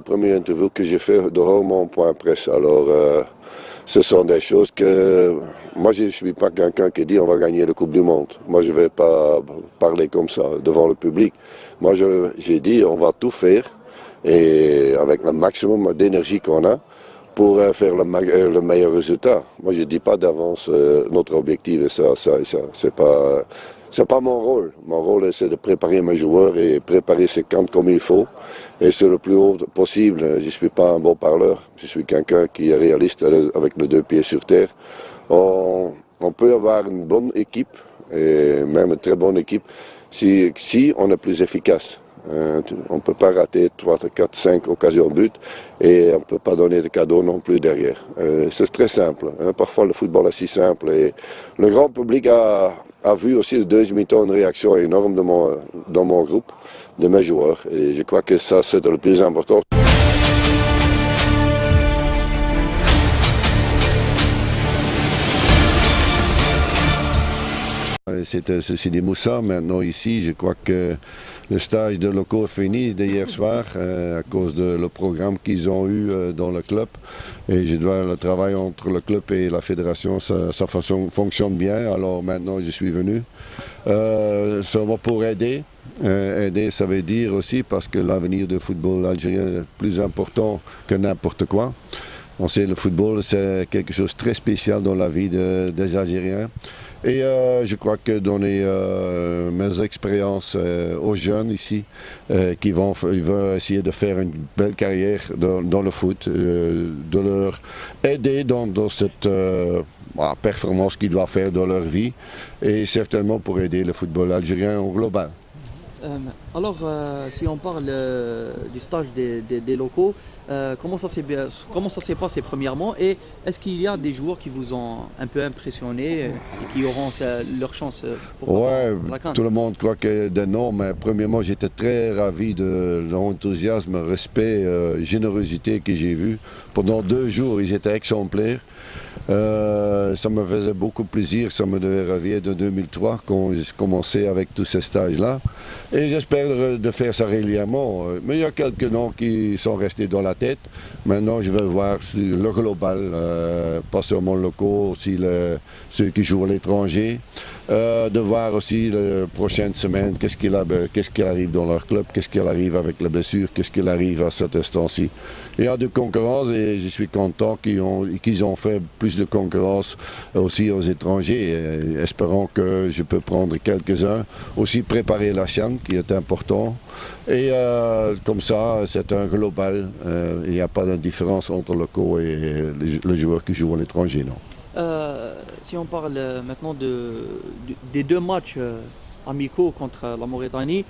la première interview que j'ai fait devant mon point presse. Alors, ce sont des choses que moi, je ne suis pas quelqu'un qui dit on va gagner la Coupe du Monde. Moi, je ne vais pas parler comme ça devant le public. Moi, j'ai dit on va tout faire et avec le maximum d'énergie qu'on a pour faire le meilleur résultat. Moi, je ne dis pas d'avance notre objectif et ça. C'est pas mon rôle. Mon rôle, c'est de préparer mes joueurs et préparer ces camps comme il faut. Et c'est le plus haut possible. Je ne suis pas un bon parleur. Je suis quelqu'un qui est réaliste avec les deux pieds sur terre. On peut avoir une bonne équipe, et même une très bonne équipe, si on est plus efficace. On ne peut pas rater 3, 4, 5 occasions de but et on ne peut pas donner de cadeaux non plus derrière. C'est très simple. Parfois, le football est si simple. Et le grand public a vu aussi le deuxième mi-temps une réaction énorme dans mon groupe, de mes joueurs. Et je crois que ça, c'est le plus important. C'est Sidi Moussa maintenant ici. Je crois que le stage de locaux est fini d'hier soir à cause de le programme qu'ils ont eu dans le club. Et le travail entre le club et la fédération, ça fonctionne bien. Alors maintenant, je suis venu seulement pour aider. Aider, ça veut dire aussi parce que l'avenir du football algérien est plus important que n'importe quoi. On sait le football, c'est quelque chose de très spécial dans la vie des Algériens. Et je crois que donner mes expériences aux jeunes ici, ils vont essayer de faire une belle carrière dans le foot, de leur aider dans cette performance qu'ils doivent faire dans leur vie, et certainement pour aider le football algérien en global. Alors, si on parle du stage des locaux, comment ça s'est passé premièrement, et est-ce qu'il y a des joueurs qui vous ont un peu impressionné et qui auront leur chance pour la CAN? Tout le monde croit que des noms, mais premièrement, j'étais très ravi de l'enthousiasme, respect, générosité que j'ai vu. Pendant 2 jours, ils étaient exemplaires. Ça me faisait beaucoup plaisir, ça me devait revenir de 2003 quand j'ai commencé avec tous ces stages-là. Et j'espère de faire ça régulièrement. Mais il y a quelques noms qui sont restés dans la tête. Maintenant, je vais voir le global, pas seulement le locaux, aussi ceux qui jouent à l'étranger. De voir aussi la prochaine semaine qu'est-ce qui arrive dans leur club, qu'est-ce qui arrive avec la blessure, qu'est-ce qui arrive à cet instant-ci. Il y a de concurrence et je suis content qu'ils ont fait plus de concurrence aussi aux étrangers. Et espérons que je peux prendre quelques-uns. Aussi préparer la CHAN qui est important. Et comme ça, c'est un global. Il n'y a pas de différence entre le locaux et les joueurs qui jouent à l'étranger, non. Si on parle maintenant des 2 matchs amicaux contre la Mauritanie,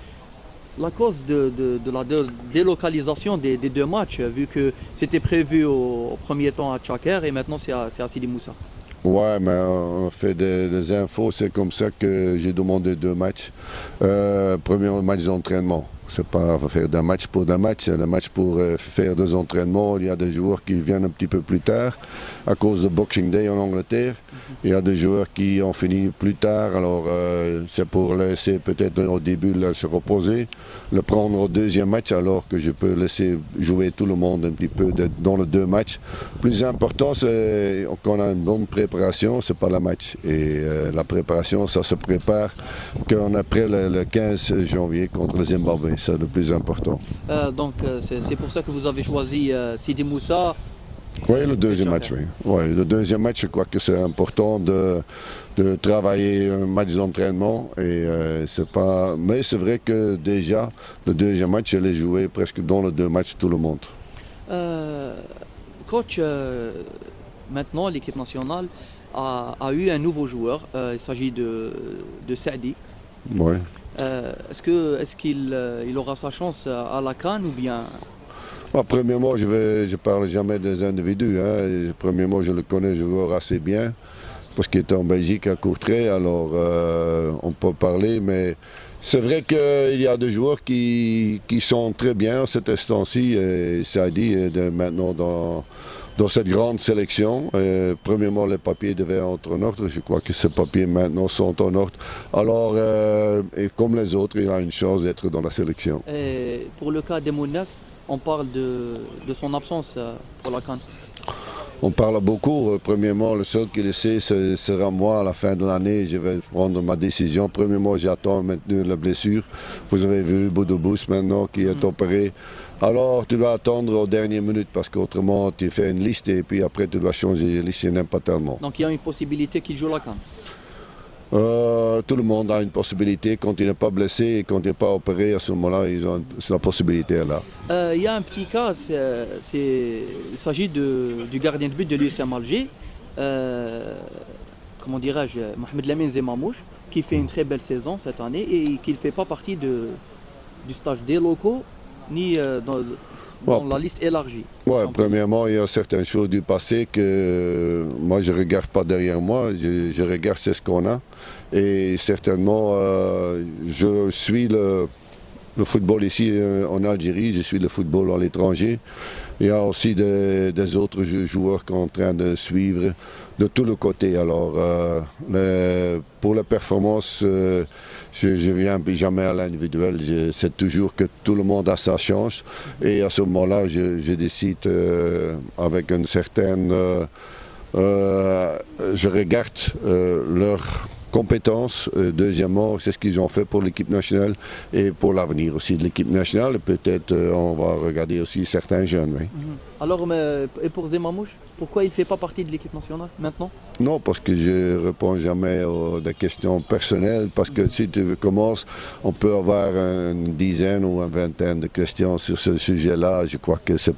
la cause de la délocalisation des 2 matchs, vu que c'était prévu au premier temps à Tchaker et maintenant c'est à Sidi Moussa. Ouais, mais on fait des infos, c'est comme ça que j'ai demandé 2 matchs. Premier match d'entraînement. C'est pas faire d'un match pour d'un match, c'est un match pour faire des entraînements. Il y a des joueurs qui viennent un petit peu plus tard à cause de Boxing Day en Angleterre. Il y a des joueurs qui ont fini plus tard, alors c'est pour laisser peut-être au début se reposer, le prendre au deuxième match alors que je peux laisser jouer tout le monde un petit peu dans les 2 matchs. Le plus important, c'est qu'on a une bonne préparation, c'est pas le match. Et la préparation, ça se prépare après le 15 janvier contre le Zimbabwe. C'est le plus important. Donc c'est pour ça que vous avez choisi Sidi Moussa. Oui, le deuxième match, oui. Ouais, le deuxième match, je crois que c'est important de travailler un match d'entraînement. Mais c'est vrai que déjà, le deuxième match, je l'ai joué presque dans les 2 matchs tout le monde. Coach, maintenant l'équipe nationale a eu un nouveau joueur. Il s'agit de Saadi. Oui. Est-ce qu'il aura sa chance à la CAN ou bien? Premièrement, je ne parle jamais des individus. Premièrement, je le connais, je le vois assez bien, parce qu'il était en Belgique à Courtrai, alors on peut parler, mais c'est vrai qu'il y a des joueurs qui sont très bien à cet instant-ci, et Saadi est maintenant dans cette grande sélection. Premièrement, les papiers devaient être en ordre. Je crois que ces papiers maintenant sont en ordre. Alors, et comme les autres, il a une chance d'être dans la sélection. Et pour le cas des Mounas, on parle de son absence pour la CAN. On parle beaucoup. Premièrement, le seul qui le sait, ce sera moi à la fin de l'année. Je vais prendre ma décision. Premièrement, j'attends maintenant la blessure. Vous avez vu Boudou-Bous maintenant qui est opéré. Alors, tu dois attendre aux dernières minutes parce qu'autrement, tu fais une liste et puis après, tu dois changer la liste. Je n'aime pas tellement. Donc il y a une possibilité qu'il joue la CAN. Tout le monde a une possibilité. Quand il n'est pas blessé et quand il n'est pas opéré, à ce moment-là, ils ont la possibilité là. Il y a un petit cas, il s'agit du gardien de but de l'USM Alger, comment dirais-je, Mohamed Lamine Zemamouche, qui fait une très belle saison cette année et qui ne fait pas partie du stage des locaux ni dans la liste élargie. Ouais, premièrement, il y a certaines choses du passé que moi je ne regarde pas derrière moi, je regarde ce qu'on a. Et certainement, je suis le football ici en Algérie, je suis le football à l'étranger. Il y a aussi des autres joueurs qui sont en train de suivre de tous les côtés. Alors, pour la performance, je ne viens jamais à l'individuel. C'est toujours que tout le monde a sa chance. Et à ce moment-là, je décide avec une certaine... je regarde leur compétences. Deuxièmement, c'est ce qu'ils ont fait pour l'équipe nationale et pour l'avenir aussi de l'équipe nationale. Peut-être on va regarder aussi certains jeunes. Oui. Alors, et pour Zemamouche, pourquoi il ne fait pas partie de l'équipe nationale maintenant? Non, parce que je ne réponds jamais aux des questions personnelles. Parce que si tu commences, on peut avoir une dizaine ou une vingtaine de questions sur ce sujet-là. Je crois que ça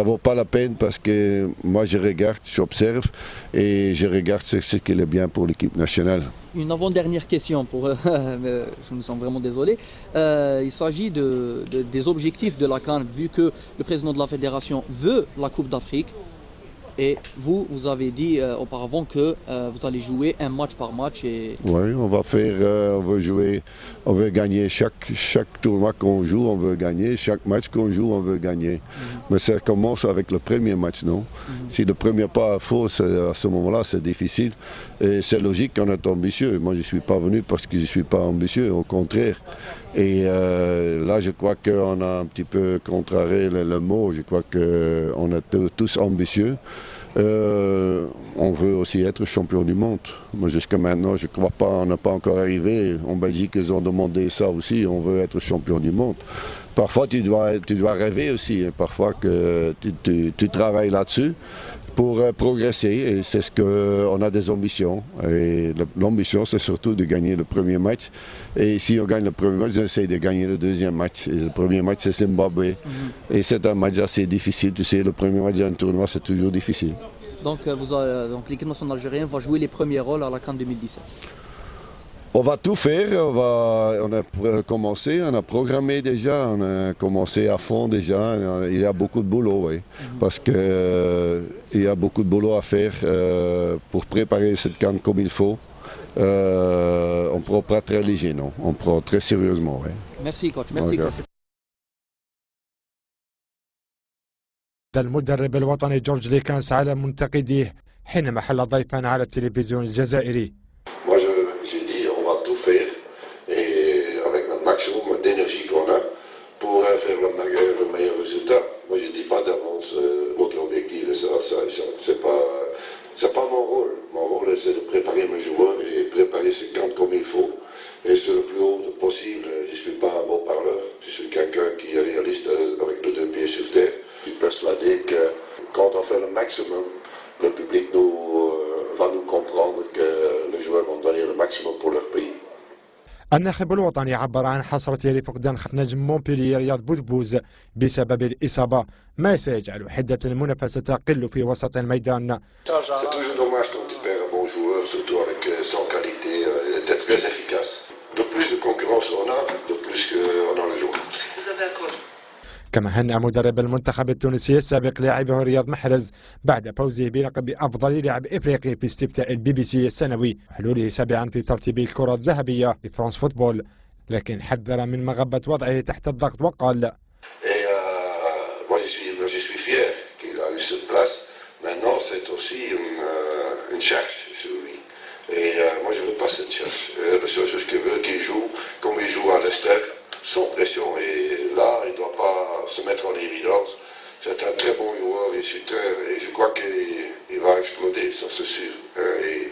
vaut pas la peine parce que moi je regarde, j'observe et je regarde ce qui est bien pour l'équipe nationale. Une avant-dernière question, je me sens vraiment désolé. Il s'agit des objectifs de la CAN, vu que le président de la fédération veut la Coupe d'Afrique. Et vous avez dit auparavant que vous allez jouer un match par match. Oui, on va faire, on veut jouer, on veut gagner chaque tournoi qu'on joue, on veut gagner, chaque match qu'on joue, on veut gagner. Mais ça commence avec le premier match, non? Si le premier pas est faux, à ce moment-là, c'est difficile. Et c'est logique qu'on est ambitieux. Moi, je ne suis pas venu parce que je ne suis pas ambitieux, au contraire. Et là, je crois qu'on a un petit peu contrarié le mot. Je crois qu'on est tous ambitieux. On veut aussi être champion du monde. Moi, jusqu'à maintenant, je ne crois pas, on n'est pas encore arrivé. En Belgique, ils ont demandé ça aussi. On veut être champion du monde. Parfois, tu dois rêver aussi. Parfois, que tu travailles là-dessus pour progresser, et c'est ce qu'on a des ambitions. Et l'ambition, c'est surtout de gagner le premier match. Et si on gagne le premier match, on essaie de gagner le deuxième match. Et le premier match, c'est Zimbabwe. Et c'est un match assez difficile. Tu sais, le premier match d'un tournoi, c'est toujours difficile. Donc, l'équipe nationale algérienne va jouer les premiers rôles à la CAN 2017. On va tout faire, on a commencé, on a programmé déjà, on a commencé à fond déjà. Il y a beaucoup de boulot, oui, parce qu'il y a beaucoup de boulot à faire pour préparer cette CAN comme il faut. On ne prend pas très léger, non, on prend très sérieusement. Oui. Merci coach, merci coach. المدرب الوطني جورج ليكانس على منتقديه حينما حل ضيفا على التلفزيون الجزائري. Moi, j'ai dit, on va tout faire et avec le maximum d'énergie qu'on a pour faire le meilleur résultat. Moi, je ne dis pas d'avance notre objectif, c'est pas mon rôle. Mon rôle, c'est de préparer mes joueurs et préparer ce camp comme il faut. Et c'est le plus haut possible. Je ne suis pas un beau parleur. Je suis quelqu'un qui est réaliste avec les deux pieds sur terre. Je suis persuadé que quand on fait le maximum, le public va nous comprendre que les joueurs vont donner le maximum pour leur pays. الناخب الوطني عبر عن حسرته لفقدان خط نجم مونبيلييه رياض بودبوز بسبب الإصابة، ما سيجعل حدة المنافسة تقل في وسط الميدان. C'est toujours dommage quand tu perds un bon joueur, surtout avec son qualité, il était très efficace. De plus de concurrence on a, de plus qu'on a le joueur. كما هنأ مدرب المنتخب التونسي السابق لاعبه رياض محرز بعد فوزه بلقب أفضل لاعب إفريقي في استفتاء البي بي سي السنوي وحلوله سابعا في ترتيب الكرة الذهبية لفرانس فوتبول، لكن حذر من مغبة وضعه تحت الضغط وقال: Moi je suis fier qu'il a eu cette place. Maintenant c'est aussi une charge sur lui. Et moi je ne veux pas cette charge. La seule chose que je veux qu'il joue comme il joue à Leicester. sans pression. Et là, il ne doit pas se mettre en évidence. C'est un très bon joueur et shooter et je crois qu'il va exploser, ça c'est sûr. Et